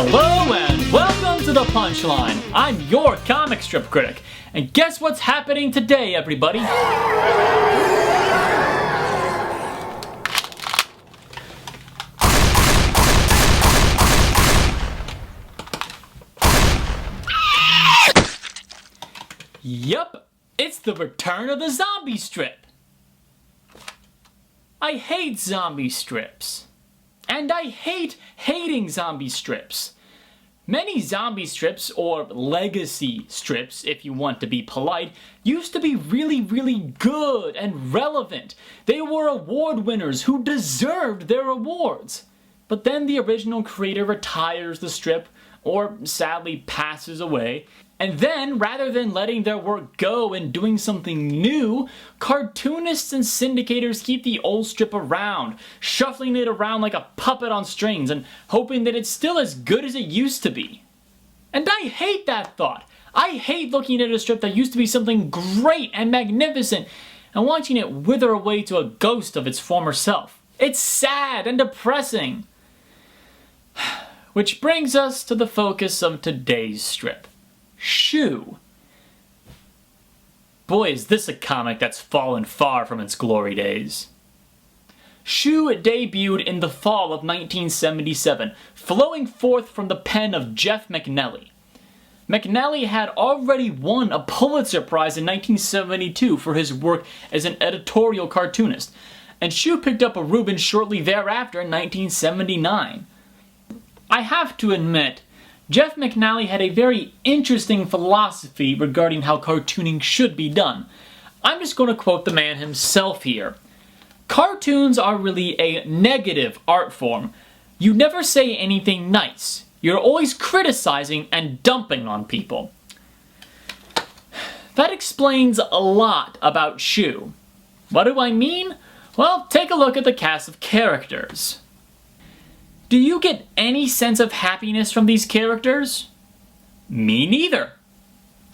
Hello and welcome to The Punchline. I'm your comic strip critic. And guess what's happening today, everybody? Yup, it's the return of the zombie strip. I hate zombie strips. And I hate hating zombie strips. Many zombie strips, or legacy strips if you want to be polite, used to be really good and relevant. They were award winners who deserved their awards. But then the original creator retires the strip, or sadly passes away, and then, rather than letting their work go and doing something new, cartoonists and syndicators keep the old strip around, shuffling it around like a puppet on strings and hoping that it's still as good as it used to be. And I hate that thought. I hate looking at a strip that used to be something great and magnificent and watching it wither away to a ghost of its former self. It's sad and depressing. Which brings us to the focus of today's strip. Shu. Boy, is this a comic that's fallen far from its glory days. Shu debuted in the fall of 1977, flowing forth from the pen of Jeff MacNelly. MacNelly had already won a Pulitzer Prize in 1972 for his work as an editorial cartoonist, and Shu picked up a Reuben shortly thereafter in 1979. I have to admit, Jeff MacNelly had a very interesting philosophy regarding how cartooning should be done. I'm just going to quote the man himself here. Cartoons are really a negative art form. You never say anything nice. You're always criticizing and dumping on people. That explains a lot about Shu. What do I mean? Well, take a look at the cast of characters. Do you get any sense of happiness from these characters? Me neither.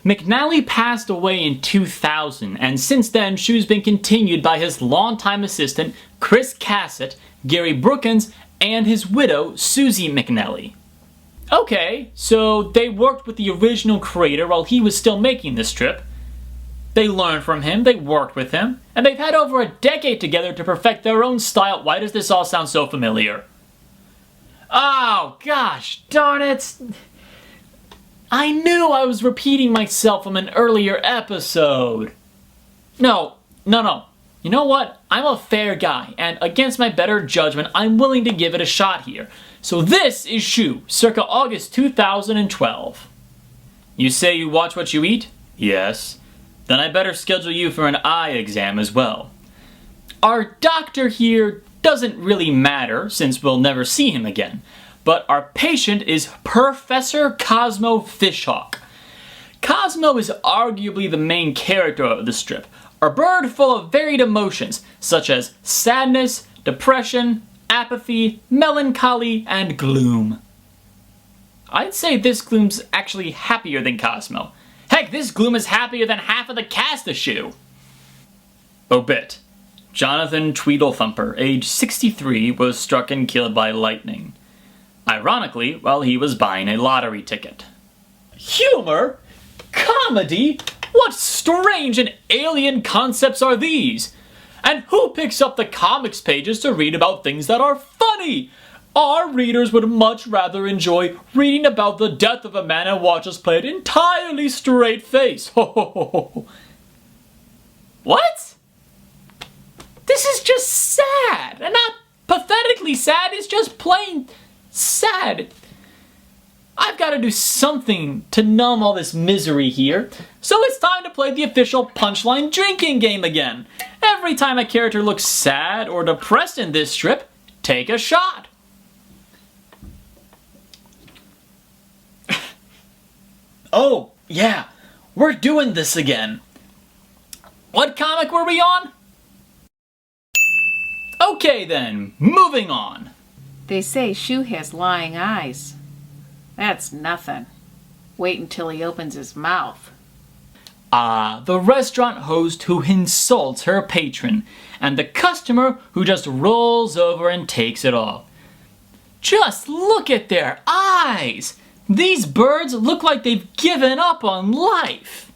MacNelly passed away in 2000, and since then, Shu's been continued by his longtime assistant, Chris Cassett, Gary Brookins, and his widow, Susie MacNelly. Okay, so they worked with the original creator while he was still making this strip. They learned from him, they worked with him, and they've had over a decade together to perfect their own style. Why does this all sound so familiar? Oh, gosh darn it! I knew I was repeating myself from an earlier episode. No. You know what? I'm a fair guy, and against my better judgment, I'm willing to give it a shot here. So this is Shu, circa August 2012. You say you watch what you eat? Yes. Then I better schedule you for an eye exam as well. Our doctor here doesn't really matter, since we'll never see him again. But our patient is Professor Cosmo Fishhawk. Cosmo is arguably the main character of the strip, a bird full of varied emotions, such as sadness, depression, apathy, melancholy, and gloom. I'd say this gloom's actually happier than Cosmo. Heck, this gloom is happier than half of the cast of Shu. Obit. Jonathan Tweedlethumper, age 63, was struck and killed by lightning. Ironically, while he was buying a lottery ticket. Humor? Comedy? What strange and alien concepts are these? And who picks up the comics pages to read about things that are funny? Our readers would much rather enjoy reading about the death of a man and watch us play it entirely straight face. Ho ho ho ho. What? This is just sad, and not pathetically sad, it's just plain sad. I've got to do something to numb all this misery here, so it's time to play the official Punchline drinking game again. Every time a character looks sad or depressed in this strip, take a shot. Oh, yeah, we're doing this again. What comic were we on? Okay then, moving on. They say Shu has lying eyes. That's nothing. Wait until he opens his mouth. Ah, the restaurant host who insults her patron, and the customer who just rolls over and takes it all. Just look at their eyes! These birds look like they've given up on life.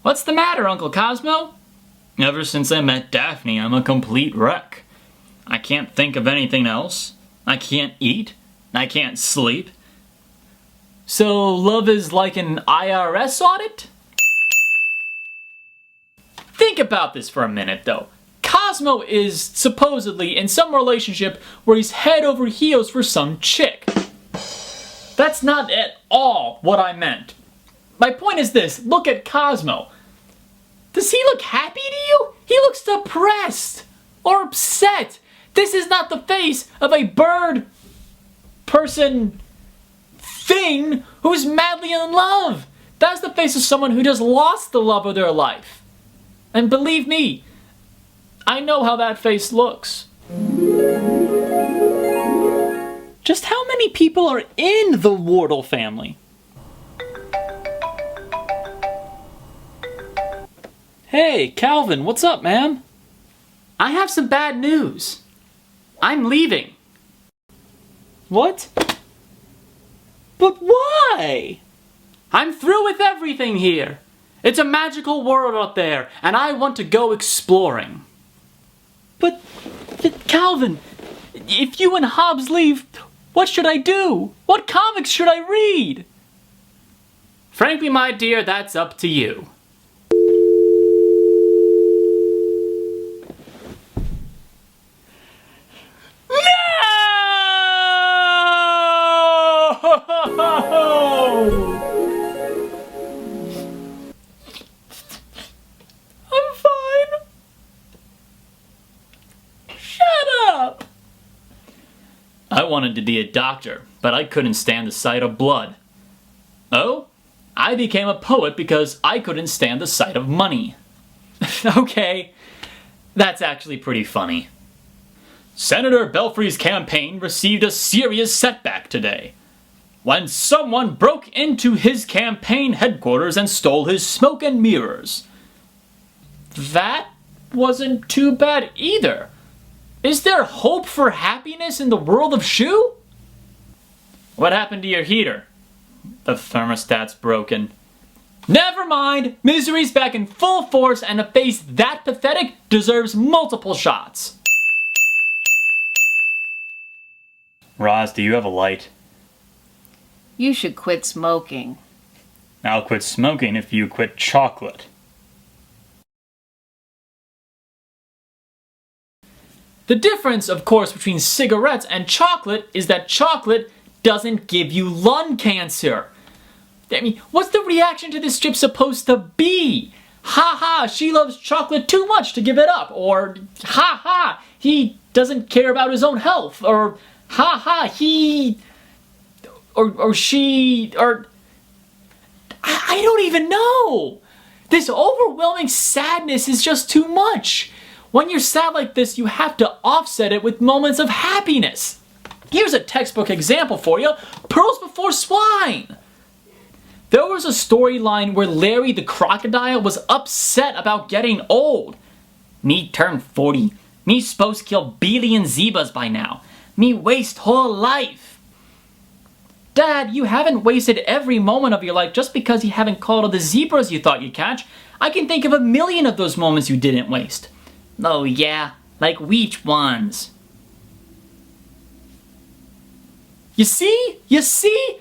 What's the matter, Uncle Cosmo? Ever since I met Daphne, I'm a complete wreck. I can't think of anything else. I can't eat. I can't sleep. So love is like an IRS audit? Think about this for a minute, though. Cosmo is supposedly in some relationship where he's head over heels for some chick. That's not at all what I meant. My point is this, look at Cosmo. Does he look happy to you? He looks depressed or upset. This is not the face of a bird person thing who's madly in love. That's the face of someone who just lost the love of their life. And believe me, I know how that face looks. Just how many people are in the Wardle family? Hey, Calvin, what's up, man? I have some bad news. I'm leaving. What? But why? I'm through with everything here. It's a magical world out there, and I want to go exploring. But Calvin, if you and Hobbs leave, what should I do? What comics should I read? Frankly, my dear, that's up to you. No! I'm fine. Shut up! I wanted to be a doctor, but I couldn't stand the sight of blood. Oh? I became a poet because I couldn't stand the sight of money. Okay, that's actually pretty funny. Senator Belfry's campaign received a serious setback today when someone broke into his campaign headquarters and stole his smoke and mirrors. That wasn't too bad either. Is there hope for happiness in the world of Shu? What happened to your heater? The thermostat's broken. Never mind! Misery's back in full force, and a face that pathetic deserves multiple shots. Roz, do you have a light? You should quit smoking. I'll quit smoking if you quit chocolate. The difference, of course, between cigarettes and chocolate is that chocolate doesn't give you lung cancer. I mean, what's the reaction to this strip supposed to be? Ha ha, she loves chocolate too much to give it up. Or ha ha, he doesn't care about his own health. Or ha ha, he... Or she... Or... I don't even know. This overwhelming sadness is just too much. When you're sad like this, you have to offset it with moments of happiness. Here's a textbook example for you. Pearls Before Swine. There was a storyline where Larry the crocodile was upset about getting old. Me turn 40. Me supposed to kill billion zebras by now. Me waste whole life. Dad, you haven't wasted every moment of your life just because you haven't caught all the zebras you thought you'd catch. I can think of 1,000,000 of those moments you didn't waste. Oh yeah, like which ones? You see? You see?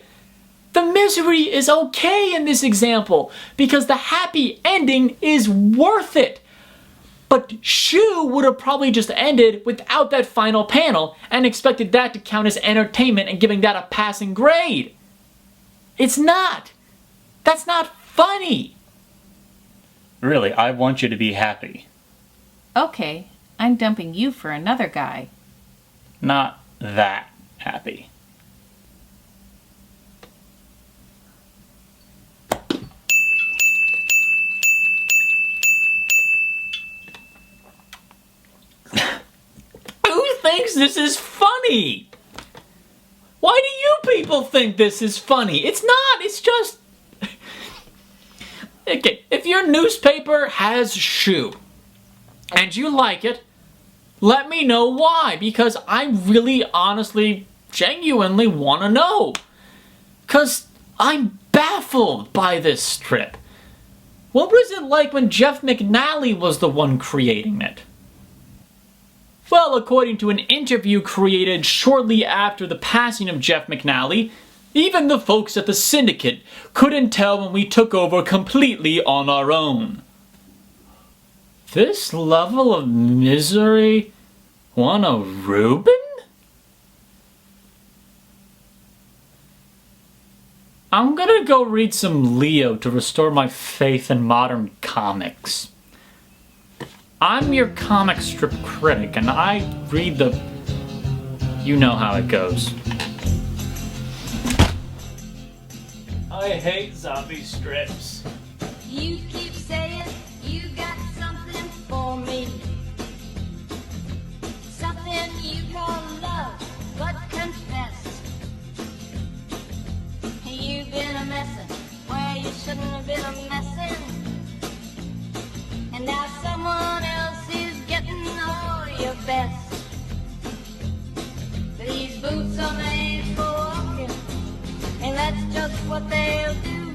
The misery is okay in this example because the happy ending is worth it. But Shu would have probably just ended without that final panel and expected that to count as entertainment and giving that a passing grade. It's not. That's not funny. Really, I want you to be happy. Okay, I'm dumping you for another guy. Not that happy. Who thinks this is funny? Why do you people think this is funny? It's not, it's just... Okay, if your newspaper has Shu, and you like it, Let me know why, because I really, honestly, genuinely want to know. Because I'm baffled by this strip. What was it like when Jeff McNally was the one creating it? Well, according to an interview created shortly after the passing of Jeff McNally, even the folks at the Syndicate couldn't tell when we took over completely on our own. This level of misery won a Reuben? I'm gonna go read some Leo to restore my faith in modern comics. I'm your comic strip critic, and I read the... You know how it goes. I hate zombie strips. You keep saying you got something for me. Something you call love, but confess. You've been a messin' where you shouldn't have been a messin'. And now someone else is getting all your best. These boots are made for walking, and that's just what they'll do.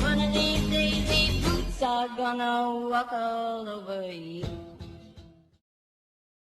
One of these days, these boots are gonna walk all over you.